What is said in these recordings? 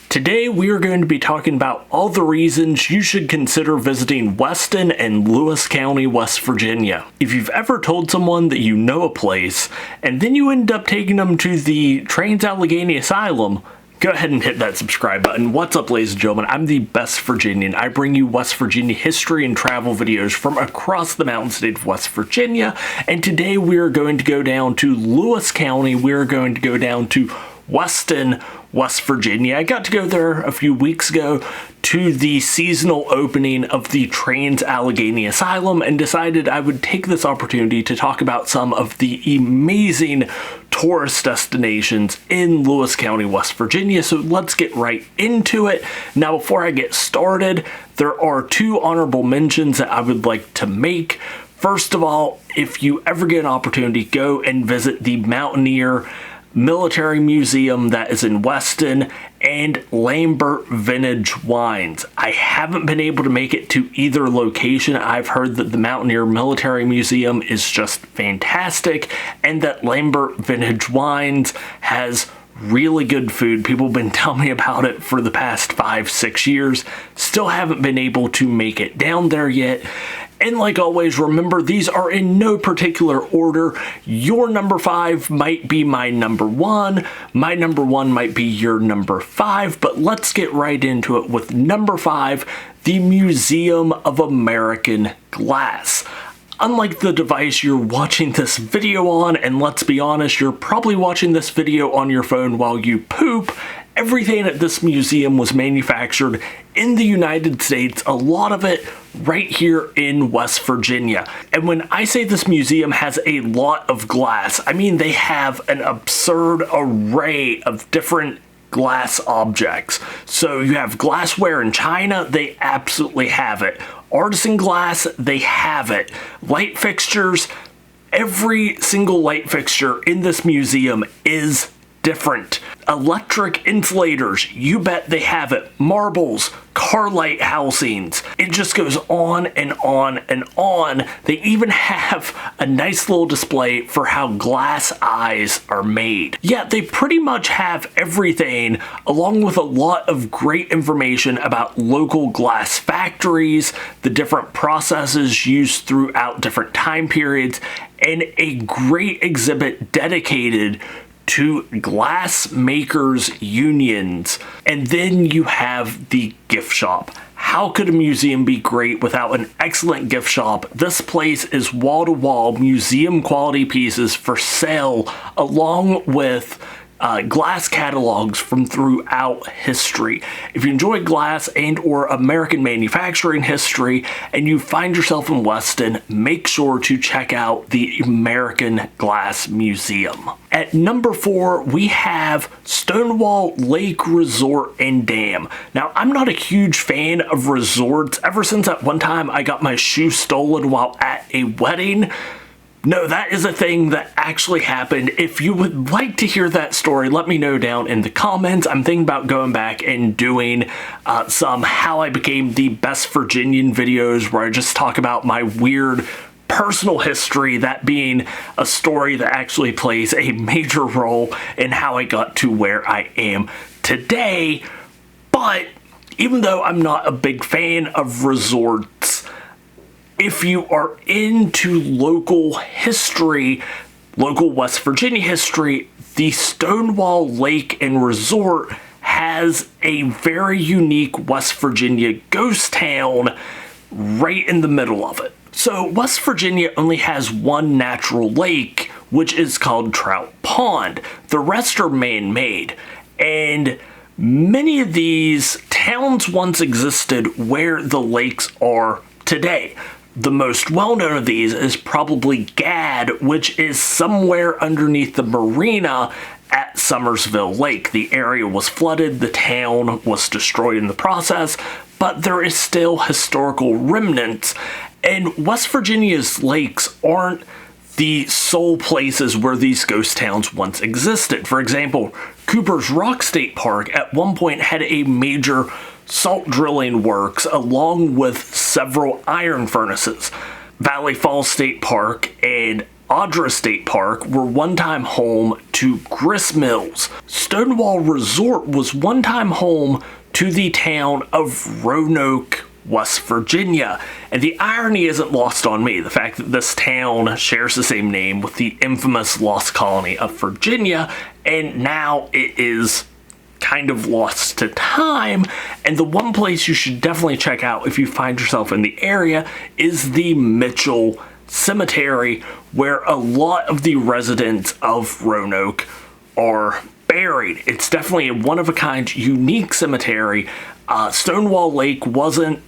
Today we are going to be talking about all the reasons you should consider visiting Weston and Lewis County, West Virginia. If you've ever told someone that you know a place, and then you end up taking them to the Trans-Allegheny Asylum, go ahead and hit that subscribe button. What's up, ladies and gentlemen? I'm the Best Virginian. I bring you West Virginia history and travel videos from across the mountain state of West Virginia, and today we are going to go down to Lewis County. We're going to go down to Weston, West Virginia. I got to go there a few weeks ago to the seasonal opening of the Trans-Allegheny Asylum and decided I would take this opportunity to talk about some of the amazing tourist destinations in Lewis County, West Virginia. So let's get right into it. Now, before I get started, there are two honorable mentions that I would like to make. First of all, if you ever get an opportunity, go and visit the Mountaineer Military Museum that is in Weston and Lambert Vintage Wines. I haven't been able to make it to either location. I've heard that the Mountaineer Military Museum is just fantastic and that Lambert Vintage Wines has really good food. People have been telling me about it for the past 5-6 years. Still haven't been able to make it down there yet. And like always, remember, these are in no particular order. Your number 5 might be my number 1. My number 1 might be your number 5. But let's get right into it with number 5, the Museum of American Glass. Unlike the device you're watching this video on, and let's be honest, you're probably watching this video on your phone while you poop, everything at this museum was manufactured in the United States, a lot of it right here in West Virginia. And when I say this museum has a lot of glass, I mean they have an absurd array of different glass objects. So you have glassware in China, they absolutely have it. Artisan glass, they have it. Light fixtures, every single light fixture in this museum is different. Electric insulators, you bet they have it. Marbles, car light housings. It just goes on and on and on. They even have a nice little display for how glass eyes are made. Yeah, they pretty much have everything, along with a lot of great information about local glass factories, the different processes used throughout different time periods, and a great exhibit dedicated to glass makers unions. And then you have the gift shop. How could a museum be great without an excellent gift shop? This place is wall-to-wall museum quality pieces for sale, along with glass catalogs from throughout history. If you enjoy glass and or American manufacturing history and you find yourself in Weston, make sure to check out the American Glass Museum. At number 4, we have Stonewall Lake Resort and Dam. Now, I'm not a huge fan of resorts. Ever since at one time I got my shoe stolen while at a wedding. No, that is a thing that actually happened. If you would like to hear that story, let me know down in the comments. I'm thinking about going back and doing some How I Became the Best Virginian videos where I just talk about my weird personal history, that being a story that actually plays a major role in how I got to where I am today. But even though I'm not a big fan of resorts, if you are into local history, local West Virginia history, the Stonewall Lake and Resort has a very unique West Virginia ghost town right in the middle of it. So West Virginia only has one natural lake, which is called Trout Pond. The rest are man-made, and many of these towns once existed where the lakes are today. The most well-known of these is probably Gad, which is somewhere underneath the marina at Summersville Lake. The area was flooded, the town was destroyed in the process, but there is still historical remnants. And West Virginia's lakes aren't the sole places where these ghost towns once existed. For example, Cooper's Rock State Park at one point had a major salt drilling works along with several iron furnaces. Valley Falls State Park and Audra State Park were one time home to grist mills. Stonewall Resort was one time home to the town of Roanoke, West Virginia. And the irony isn't lost on me, the fact that this town shares the same name with the infamous lost colony of Virginia, and now it is kind of lost to time. And the one place you should definitely check out if you find yourself in the area is the Mitchell Cemetery, where a lot of the residents of Roanoke are buried. It's definitely a one-of-a-kind, unique cemetery. Stonewall Lake wasn't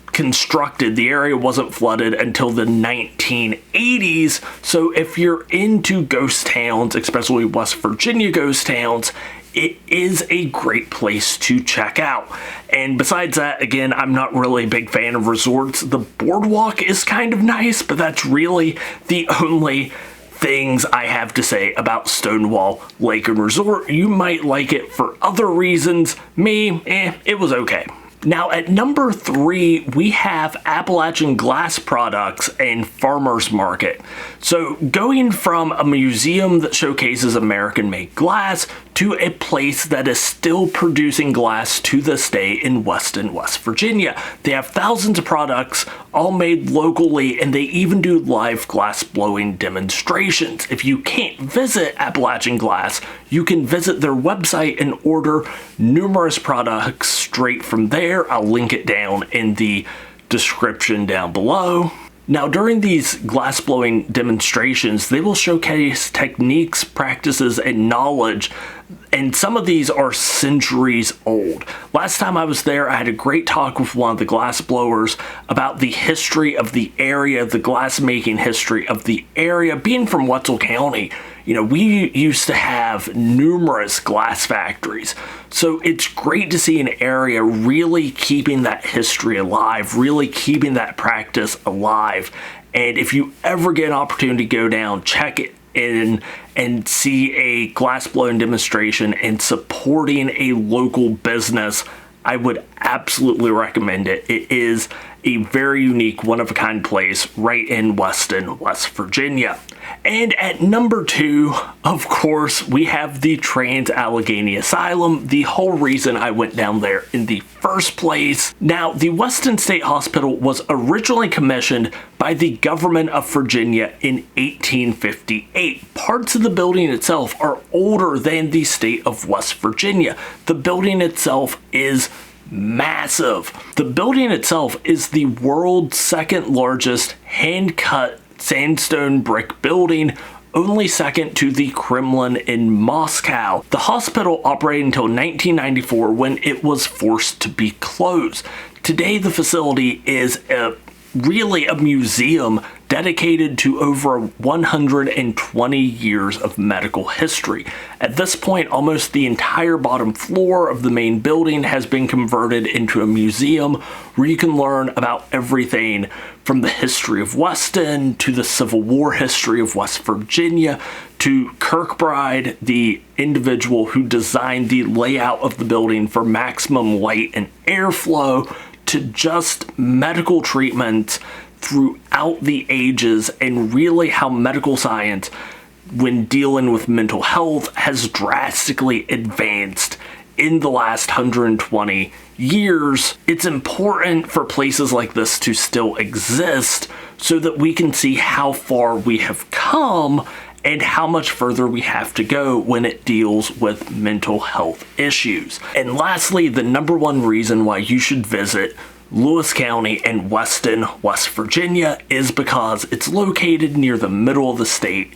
constructed, the area wasn't flooded until the 1980s, so if you're into ghost towns, especially West Virginia ghost towns, it is a great place to check out. And besides that, again, I'm not really a big fan of resorts. The boardwalk is kind of nice, but that's really the only things I have to say about Stonewall Lake and Resort. You might like it for other reasons. Me, it was okay. Now at number 3, we have Appalachian Glass Products and Farmers Market. So going from a museum that showcases American-made glass to a place that is still producing glass to this day in Weston, West Virginia. They have thousands of products all made locally, and they even do live glass blowing demonstrations. If you can't visit Appalachian Glass, you can visit their website and order numerous products straight from there. I'll link it down in the description down below. Now, during these glass blowing demonstrations, they will showcase techniques, practices, and knowledge, and some of these are centuries old. Last time I was there, I had a great talk with one of the glass blowers about the history of the area, the glass making history of the area. Being from Wetzel County, you know, we used to have numerous glass factories. So it's great to see an area really keeping that history alive, really keeping that practice alive. And if you ever get an opportunity to go down, check it in and see a glass blowing demonstration and supporting a local business, I would absolutely recommend it. It is a very unique, one-of-a-kind place right in Weston, West Virginia. And at number 2, of course, we have the Trans-Allegheny Asylum, the whole reason I went down there in the first place. Now, the Weston State Hospital was originally commissioned by the government of Virginia in 1858. Parts of the building itself are older than the state of West Virginia. The building itself is massive. The building itself is the world's second largest hand-cut sandstone brick building, only second to the Kremlin in Moscow. The hospital operated until 1994 when it was forced to be closed. Today the facility is really a museum dedicated to over 120 years of medical history. At this point, almost the entire bottom floor of the main building has been converted into a museum where you can learn about everything from the history of Weston to the Civil War history of West Virginia to Kirkbride, the individual who designed the layout of the building for maximum light and airflow, to just medical treatment throughout the ages, and really how medical science, when dealing with mental health, has drastically advanced in the last 120 years. It's important for places like this to still exist so that we can see how far we have come and how much further we have to go when it deals with mental health issues. And lastly, the number one reason why you should visit Lewis County and Weston, West Virginia, is because it's located near the middle of the state,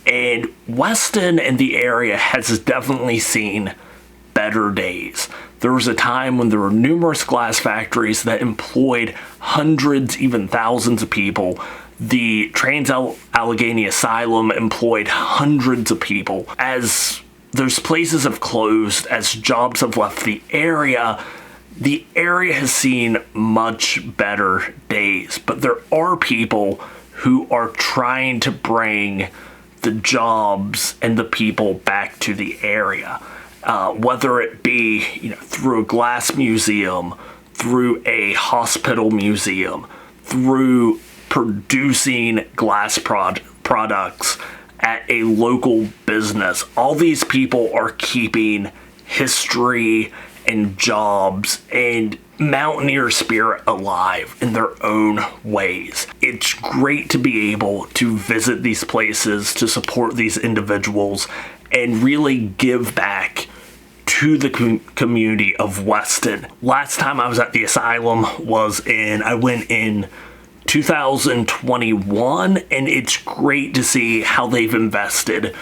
and Weston and the area has definitely seen better days. There was a time when there were numerous glass factories that employed hundreds, even thousands of people. The Trans-Allegheny Asylum employed hundreds of people. As those places have closed, as jobs have left the area has seen much better days. But there are people who are trying to bring the jobs and the people back to the area. Whether it be, through a glass museum, through a hospital museum, through producing glass products at a local business. All these people are keeping history and jobs and mountaineer spirit alive in their own ways. It's great to be able to visit these places, to support these individuals, and really give back to the community of Weston. Last time I was at the asylum I went in 2021, and it's great to see how they've invested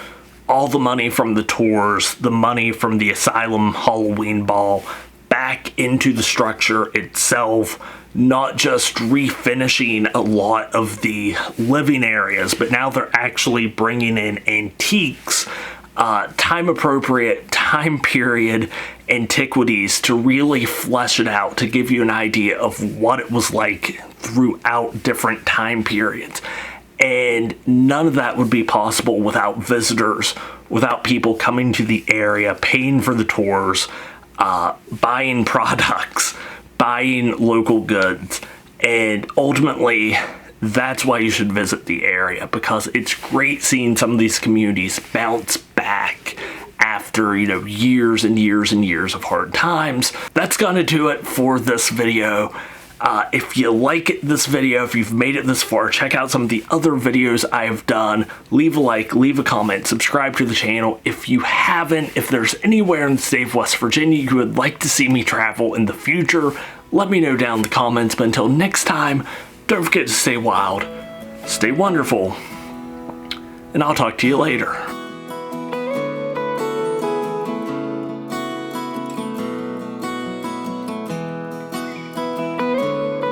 all the money from the tours, the money from the asylum Halloween ball, back into the structure itself, not just refinishing a lot of the living areas, but now they're actually bringing in antiques, time appropriate, time period antiquities to really flesh it out, to give you an idea of what it was like throughout different time periods. And none of that would be possible without visitors, without people coming to the area, paying for the tours, buying products, buying local goods. And ultimately, that's why you should visit the area, because it's great seeing some of these communities bounce back after, years and years and years of hard times. That's gonna do it for this video. If you like this video, if you've made it this far, check out some of the other videos I've done. Leave a like, leave a comment, subscribe to the channel. If you haven't, if there's anywhere in the state of West Virginia you would like to see me travel in the future, let me know down in the comments. But until next time, don't forget to stay wild, stay wonderful, and I'll talk to you later.